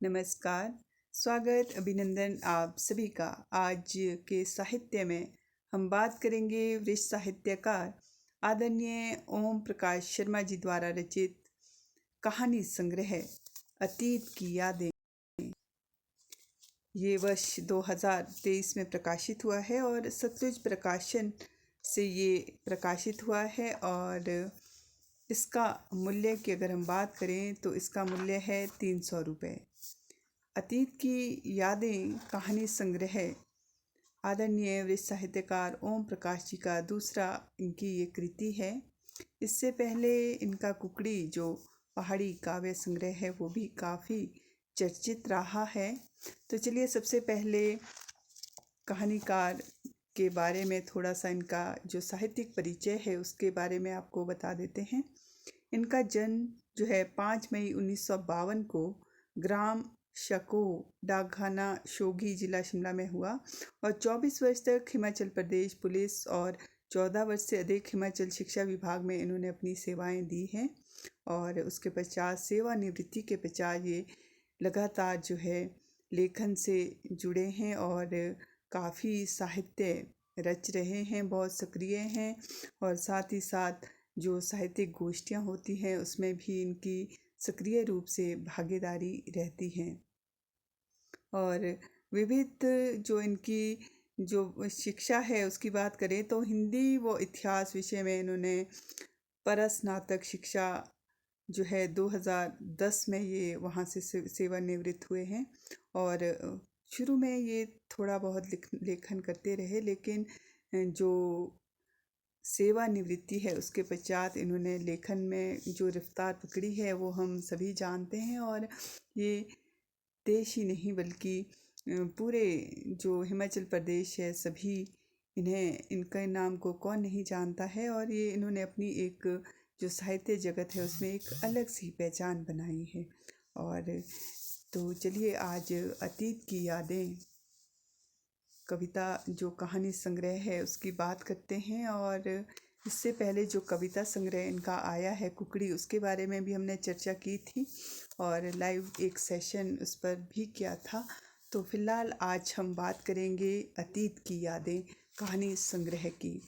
नमस्कार, स्वागत, अभिनंदन आप सभी का। आज के साहित्य में हम बात करेंगे वृक्ष साहित्यकार आदरणीय ओम प्रकाश शर्मा जी द्वारा रचित कहानी संग्रह अतीत की यादें। ये वर्ष 2023 में प्रकाशित हुआ है और सतलुज प्रकाशन से ये प्रकाशित हुआ है। और इसका मूल्य की अगर हम बात करें तो इसका मूल्य है 300 रुपये। अतीत की यादें कहानी संग्रह आदरणीय वृक्ष साहित्यकार ओम प्रकाश जी का दूसरा इनकी ये कृति है। इससे पहले इनका कुकड़ी जो पहाड़ी काव्य संग्रह है वो भी काफ़ी चर्चित रहा है। तो चलिए सबसे पहले कहानीकार के बारे में थोड़ा सा इनका जो साहित्यिक परिचय है उसके बारे में आपको बता देते हैं। इनका जन्म जो है 5 मई 1952 को ग्राम शको डाकखाना शोघी जिला शिमला में हुआ और 24 वर्ष तक हिमाचल प्रदेश पुलिस और 14 वर्ष से अधिक हिमाचल शिक्षा विभाग में इन्होंने अपनी सेवाएं दी हैं। और उसके पश्चात सेवानिवृत्ति के पश्चात ये लगातार जो है लेखन से जुड़े हैं और काफ़ी साहित्य रच रहे हैं, बहुत सक्रिय हैं। और साथ ही साथ जो साहित्यिक गोष्ठियाँ होती हैं उसमें भी इनकी सक्रिय रूप से भागीदारी रहती हैं। और विविध जो इनकी जो शिक्षा है उसकी बात करें तो हिंदी व इतिहास विषय में इन्होंने परस्नातक शिक्षा जो है 2010 में ये वहाँ से सेवानिवृत्त हुए हैं। और शुरू में ये थोड़ा बहुत लेखन करते रहे, लेकिन जो सेवानिवृत्ति है उसके पश्चात इन्होंने लेखन में जो रफ्तार पकड़ी है वो हम सभी जानते हैं। और ये देश ही नहीं बल्कि पूरे जो हिमाचल प्रदेश है सभी इनके नाम को कौन नहीं जानता है। और ये इन्होंने अपनी एक जो साहित्य जगत है उसमें एक अलग सी पहचान बनाई है। और तो चलिए आज अतीत की यादें कविता जो कहानी संग्रह है उसकी बात करते हैं। और इससे पहले जो कविता संग्रह इनका आया है कुकड़ी, उसके बारे में भी हमने चर्चा की थी और लाइव एक सेशन उस पर भी किया था। तो फिलहाल आज हम बात करेंगे अतीत की यादें कहानी संग्रह की।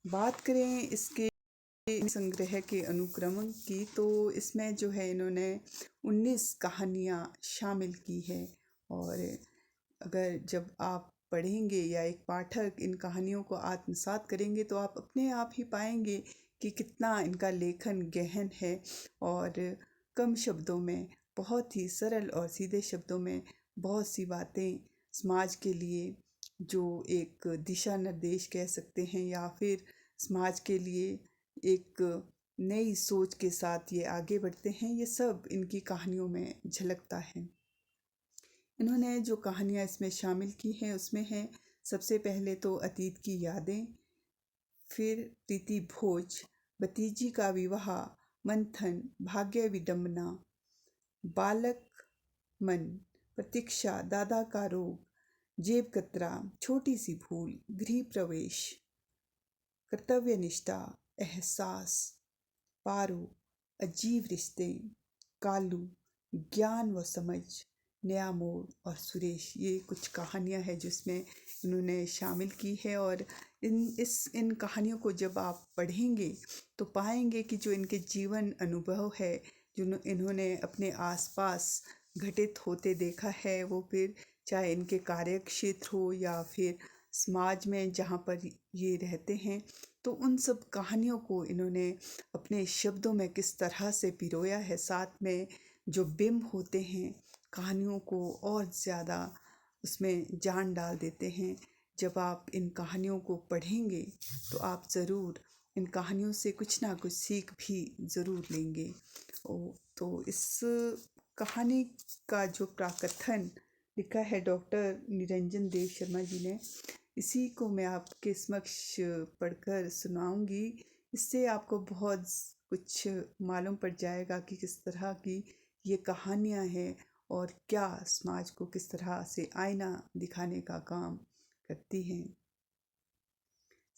बात करें इसके संग्रह के अनुक्रमण की तो इसमें जो है इन्होंने 19 कहानियाँ शामिल की है। और अगर जब आप पढ़ेंगे या एक पाठक इन कहानियों को आत्मसात करेंगे तो आप अपने आप ही पाएंगे कि कितना इनका लेखन गहन है और कम शब्दों में बहुत ही सरल और सीधे शब्दों में बहुत सी बातें समाज के लिए जो एक दिशा निर्देश कह सकते हैं या फिर समाज के लिए एक नई सोच के साथ ये आगे बढ़ते हैं, ये सब इनकी कहानियों में झलकता है। इन्होंने जो कहानियाँ इसमें शामिल की हैं उसमें हैं सबसे पहले तो अतीत की यादें, फिर प्रीति भोज, भतीजी का विवाह, मंथन, भाग्य विडंबना, बालक मन, प्रतीक्षा, दादा का रोग, जेब कतरा, छोटी सी भूल, गृह प्रवेश, कर्तव्य निष्ठा, एहसास, पारो, अजीब रिश्ते, कालू, ज्ञान व समझ, नया मोड़ और सुरेश। ये कुछ कहानियाँ हैं जिसमें इन्होंने शामिल की है। और इन कहानियों को जब आप पढ़ेंगे तो पाएंगे कि जो इनके जीवन अनुभव है, जो इन्होंने अपने आसपास घटित होते देखा है, वो फिर चाहे इनके कार्य क्षेत्र हो या फिर समाज में जहाँ पर ये रहते हैं, तो उन सब कहानियों को इन्होंने अपने शब्दों में किस तरह से पिरोया है। साथ में जो बिंब होते हैं कहानियों को और ज़्यादा उसमें जान डाल देते हैं। जब आप इन कहानियों को पढ़ेंगे तो आप ज़रूर इन कहानियों से कुछ ना कुछ सीख भी ज़रूर लेंगे। तो इस कहानी का जो प्राकथन लिखा है डॉक्टर निरंजन देव शर्मा जी ने, इसी को मैं आपके समक्ष पढ़कर सुनाऊंगी। इससे आपको बहुत कुछ मालूम पड़ जाएगा कि किस तरह की ये कहानियाँ हैं और क्या समाज को किस तरह से आईना दिखाने का काम करती हैं।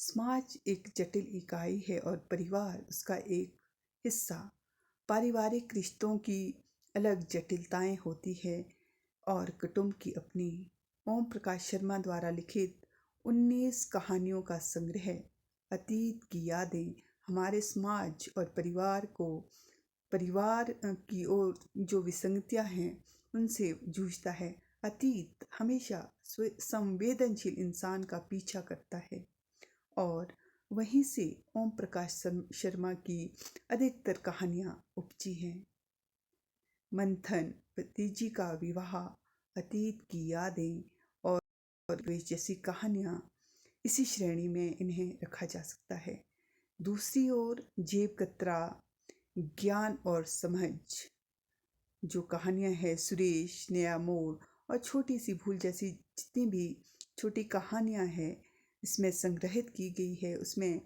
समाज एक जटिल इकाई है और परिवार उसका एक हिस्सा। पारिवारिक रिश्तों की अलग जटिलताएं होती है और कुटुंब की अपनी। ओम प्रकाश शर्मा द्वारा लिखित 19 कहानियों का संग्रह अतीत की यादें हमारे समाज और परिवार की ओर जो विसंगतियां हैं उनसे जूझता है। अतीत हमेशा संवेदनशील इंसान का पीछा करता है और वहीं से ओम प्रकाश शर्मा की अधिकतर कहानियां उपजी हैं। मंथन, भतीजी का विवाह, अतीत की यादें और वे जैसी कहानियां, इसी श्रेणी में इन्हें रखा जा सकता है। दूसरी ओर जेब कतरा, ज्ञान और समझ जो कहानियां हैं, सुरेश, नया मोड़ और छोटी सी भूल जैसी जितनी भी छोटी कहानियां हैं इसमें संग्रहित की गई है, उसमें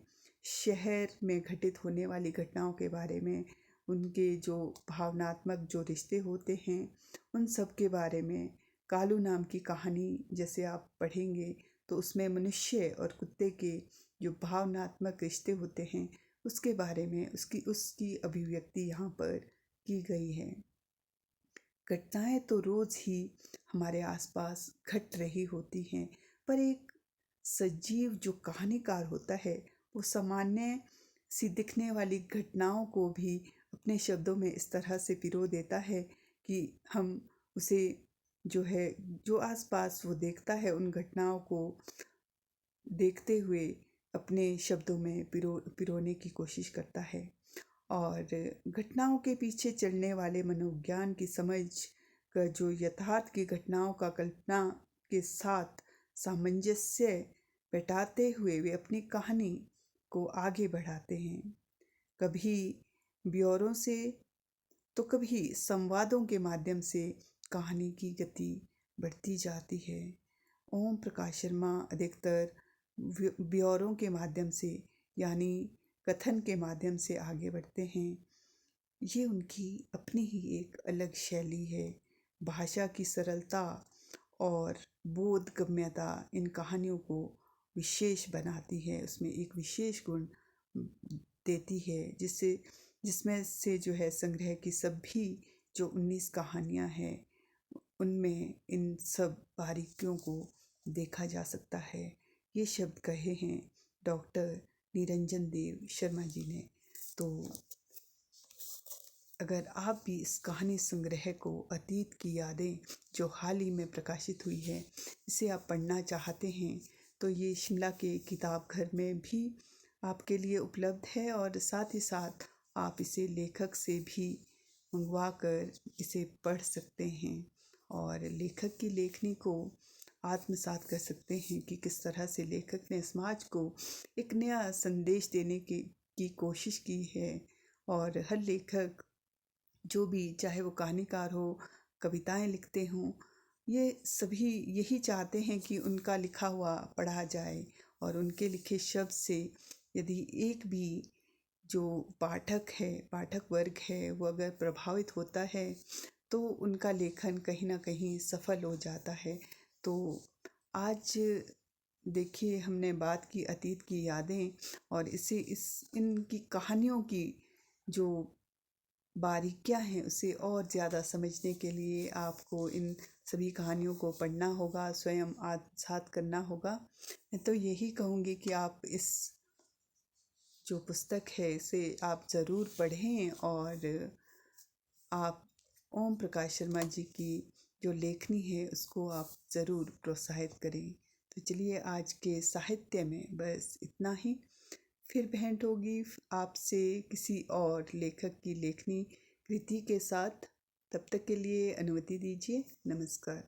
शहर में घटित होने वाली घटनाओं के बारे में, उनके जो भावनात्मक जो रिश्ते होते हैं उन सब के बारे में। कालू नाम की कहानी जैसे आप पढ़ेंगे तो उसमें मनुष्य और कुत्ते के जो भावनात्मक रिश्ते होते हैं उसके बारे में उसकी अभिव्यक्ति यहाँ पर की गई है। घटनाएं तो रोज ही हमारे आसपास घट रही होती हैं, पर एक सजीव जो कहानीकार होता है वो सामान्य सी दिखने वाली घटनाओं को भी अपने शब्दों में इस तरह से पिरो देता है कि हम उसे जो आसपास वो देखता है उन घटनाओं को देखते हुए अपने शब्दों में पिरोने की कोशिश करता है। और घटनाओं के पीछे चलने वाले मनोविज्ञान की समझ का जो यथार्थ की घटनाओं का कल्पना के साथ सामंजस्य बैठाते हुए वे अपनी कहानी को आगे बढ़ाते हैं, कभी ब्यौरों से तो कभी संवादों के माध्यम से कहानी की गति बढ़ती जाती है। ओम प्रकाश शर्मा अधिकतर ब्यौरों के माध्यम से यानी कथन के माध्यम से आगे बढ़ते हैं। ये उनकी अपनी ही एक अलग शैली है। भाषा की सरलता और बोधगम्यता इन कहानियों को विशेष बनाती है, उसमें एक विशेष गुण देती है जिसमें से जो है संग्रह की सभी जो 19 कहानियाँ हैं उनमें इन सब बारीकियों को देखा जा सकता है। ये शब्द कहे हैं डॉक्टर निरंजन देव शर्मा जी ने। तो अगर आप भी इस कहानी संग्रह को अतीत की यादें जो हाल ही में प्रकाशित हुई है इसे आप पढ़ना चाहते हैं तो ये शिमला के किताब घर में भी आपके लिए उपलब्ध है और साथ ही साथ आप इसे लेखक से भी मंगवा कर इसे पढ़ सकते हैं और लेखक की लेखनी को आत्मसात कर सकते हैं कि किस तरह से लेखक ने समाज को एक नया संदेश देने की कोशिश की है। और हर लेखक जो भी चाहे वो कहानीकार हो, कविताएं लिखते हों, ये सभी यही चाहते हैं कि उनका लिखा हुआ पढ़ा जाए और उनके लिखे शब्द से यदि एक भी जो पाठक वर्ग है वो अगर प्रभावित होता है तो उनका लेखन कहीं ना कहीं सफल हो जाता है। तो आज देखिए हमने बात की अतीत की यादें और इनकी कहानियों की जो बारीकियां हैं उसे और ज़्यादा समझने के लिए आपको इन सभी कहानियों को पढ़ना होगा, स्वयं आत्मसात करना होगा। मैं तो यही कहूँगी कि आप इस जो पुस्तक है इसे आप ज़रूर पढ़ें और आप ओम प्रकाश शर्मा जी की जो लेखनी है उसको आप ज़रूर प्रोत्साहित करें। तो चलिए आज के साहित्य में बस इतना ही। फिर भेंट होगी आपसे किसी और लेखक की लेखनी कृति के साथ। तब तक के लिए अनुमति दीजिए। नमस्कार।